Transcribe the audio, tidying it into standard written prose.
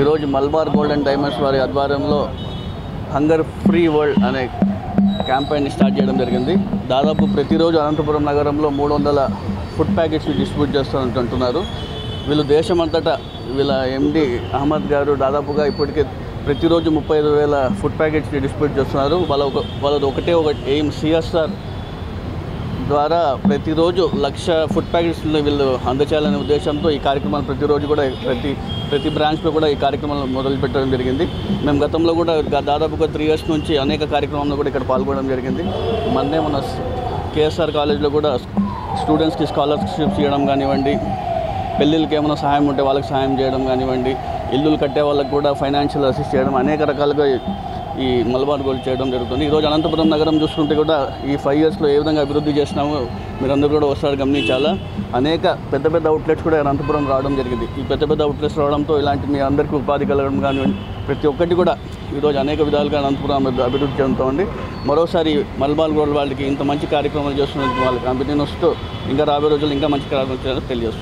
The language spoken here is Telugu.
ఈరోజు మల్బార్ గోల్డ్ అండ్ డైమండ్స్ వారి ఆధ్వర్యంలో హంగర్ ఫ్రీ వరల్డ్ అనే క్యాంపెయిన్ని స్టార్ట్ చేయడం జరిగింది. దాదాపు ప్రతిరోజు అనంతపురం నగరంలో 300 ఫుడ్ ప్యాకెట్స్ని డిస్ట్రిబ్యూట్ చేస్తున్నట్టు. వీళ్ళు దేశమంతటా వీళ్ళ ఎండి అహ్మద్ గారు దాదాపుగా ఇప్పటికే ప్రతిరోజు 35,000 ఫుడ్ ప్యాకెట్స్ని డిస్ట్రిబ్యూట్ చేస్తున్నారు. వాళ్ళది ఒకటే ఎయిమ్ సిఎస్ఆర్ ద్వారా ప్రతిరోజు 1,00,000 ఫుడ్ ప్యాకెట్స్ని వీళ్ళు అందచేయాలనే ఉద్దేశంతో ఈ కార్యక్రమాలు ప్రతిరోజు కూడా ప్రతి బ్రాంచ్లో కూడా ఈ కార్యక్రమాలు మొదలుపెట్టడం జరిగింది. మేము గతంలో కూడా దాదాపుగా 3 years నుంచి అనేక కార్యక్రమాల్లో కూడా ఇక్కడ పాల్గొనడం జరిగింది. మన కేఎస్ఆర్ కాలేజ్లో కూడా స్టూడెంట్స్కి స్కాలర్షిప్స్ ఇవ్వడం కానివ్వండి, పెళ్ళిళ్ళకి ఏమైనా సహాయం ఉంటే వాళ్ళకి సహాయం చేయడం కానివ్వండి, ఇల్లులు కట్టే వాళ్ళకి కూడా ఫైనాన్షియల్ అసిస్ట్ చేయడం, అనేక రకాలుగా ఈ మల్బార్ గోల్డ్ చేయడం జరుగుతుంది. ఈరోజు అనంతపురం నగరం చూసుకుంటే కూడా ఈ 5 yearsలో ఏ విధంగా అభివృద్ధి చేసినామో మీరందరూ కూడా ఒకసారి గమనించాలా. అనేక పెద్ద అవుట్లెట్స్ కూడా అనంతపురం రావడం జరిగింది. ఈ పెద్ద అవుట్లెట్స్ రావడంతో ఇలాంటి మీ అందరికీ ఉపాధి కలగడం కానివ్వండి, ప్రతి ఒక్కటి కూడా ఈరోజు అనేక విధాలుగా అనంతపురం అభివృద్ధి చెందుతోంది. మరోసారి మల్బార్ గోల్డ్ వాళ్ళకి ఇంత మంచి కార్యక్రమాలు చేస్తున్నందుకు వాళ్ళకి అభినందనలు వస్తూ ఇంకా రాబోయే రోజుల్లో ఇంకా మంచి కార్యక్రమాలు తెలియజేస్తుంది.